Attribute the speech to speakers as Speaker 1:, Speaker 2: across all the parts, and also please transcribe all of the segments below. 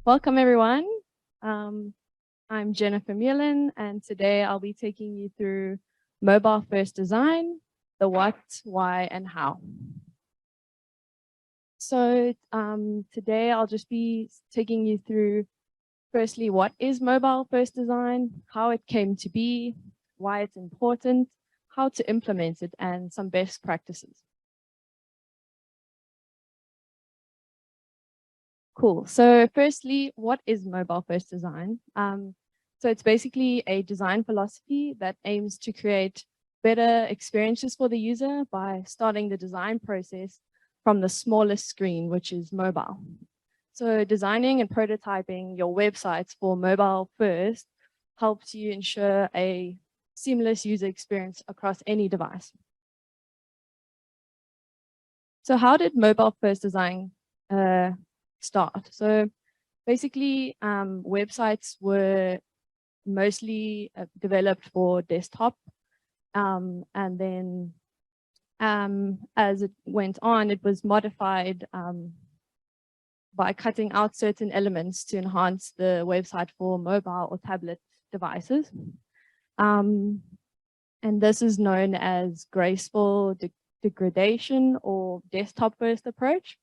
Speaker 1: Welcome everyone. I'm Jenna Vermeulen, and today I'll be taking you through mobile first design, the what, why, and how. So today I'll just be taking you through firstly, what is mobile first design, how it came to be, why it's important, how to implement it, and some best practices. Cool. So firstly, what is mobile first design? So it's basically a design philosophy that aims to create better experiences for the user by starting the design process from the smallest screen, which is mobile. So designing and prototyping your websites for mobile first helps you ensure a seamless user experience across any device. So how did mobile first design start? So basically, websites were mostly developed for desktop, and then as it went on, it was modified by cutting out certain elements to enhance the website for mobile or tablet devices. And this is known as graceful degradation or desktop first approach.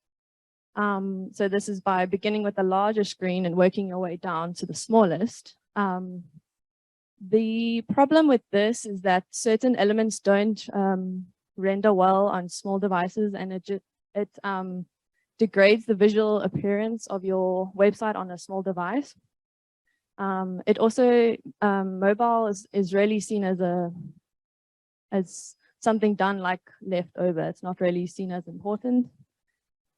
Speaker 1: So this is by beginning with the larger screen and working your way down to the smallest. The problem with this is that certain elements don't render well on small devices, and it degrades the visual appearance of your website on a small device. It also, mobile is really seen as something done like leftover. It's not really seen as important.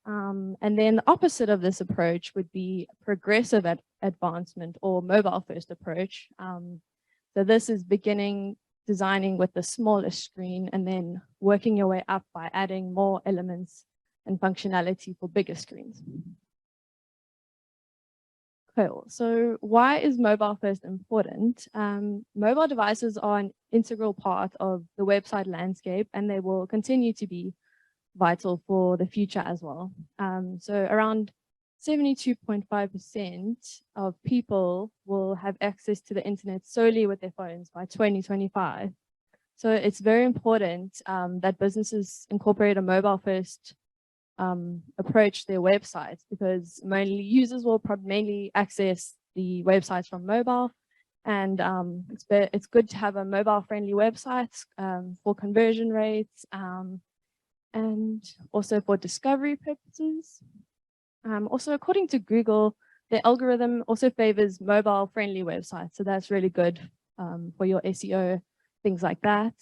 Speaker 1: And then the opposite of this approach would be progressive advancement or mobile first approach. So this is designing with the smallest screen and then working your way up by adding more elements and functionality for bigger screens. Cool. So why is mobile first important? Mobile devices are an integral part of the website landscape, and they will continue to be vital for the future as well. So around 72.5% of people will have access to the internet solely with their phones by 2025. So it's very important that businesses incorporate a mobile first approach to their websites, because mainly users will mainly access the websites from mobile, and it's good to have a mobile friendly website for conversion rates, and also for discovery purposes. Also, according to Google, the algorithm also favors mobile-friendly websites, so that's really good for your SEO, things like that.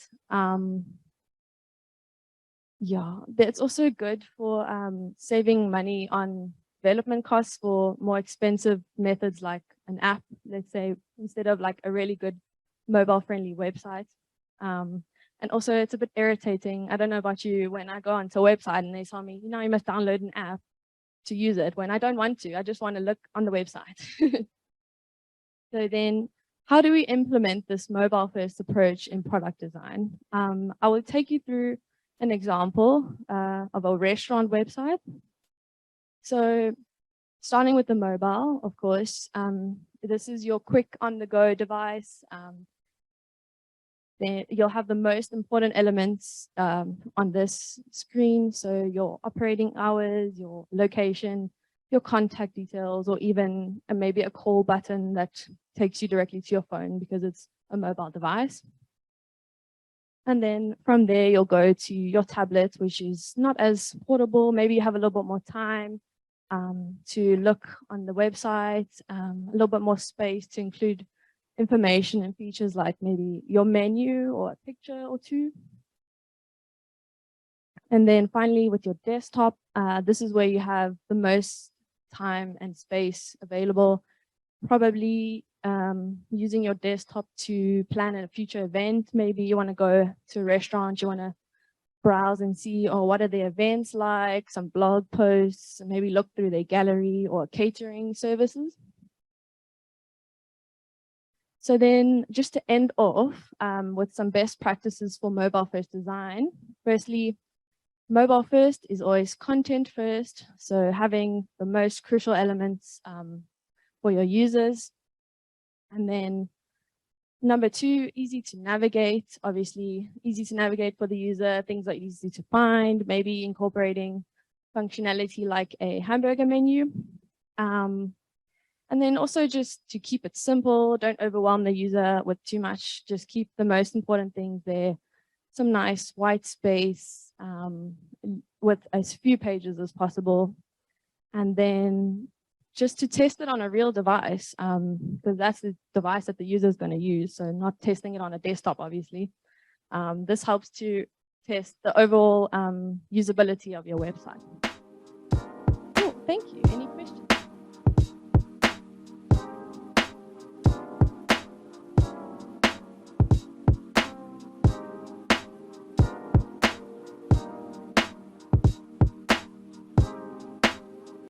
Speaker 1: Yeah, it's also good for saving money on development costs for more expensive methods like an app, let's say, instead of like a really good mobile-friendly website. And also, it's a bit irritating. I don't know about you, when I go onto a website and they tell me, you know, you must download an app to use it, when I don't want to. I just want to look on the website. So then, how do we implement this mobile first approach in product design? I will take you through an example of a restaurant website. So starting with the mobile, of course, this is your quick on-the-go device. Then you'll have the most important elements on this screen. So your operating hours, your location, your contact details, or even maybe a call button that takes you directly to your phone because it's a mobile device. And then from there, you'll go to your tablet, which is not as portable. Maybe you have a little bit more time to look on the website, a little bit more space to include information and features like maybe your menu or a picture or two. And then finally with your desktop, this is where you have the most time and space available, probably using your desktop to plan a future event. Maybe you want to go to a restaurant, you want to browse and see, oh, what are the events like, some blog posts, maybe look through their gallery or catering services. So then just to end off with some best practices for mobile first design. Firstly, mobile first is always content first. So having the most crucial elements for your users. And then number 2, easy to navigate. Obviously, easy to navigate for the user. Things are easy to find, maybe incorporating functionality like a hamburger menu. And then also just to keep it simple, don't overwhelm the user with too much. Just keep the most important things there. Some nice white space with as few pages as possible. And then just to test it on a real device, because that's the device that the user is going to use. So not testing it on a desktop, obviously. This helps to test the overall usability of your website. Cool, thank you. Any questions?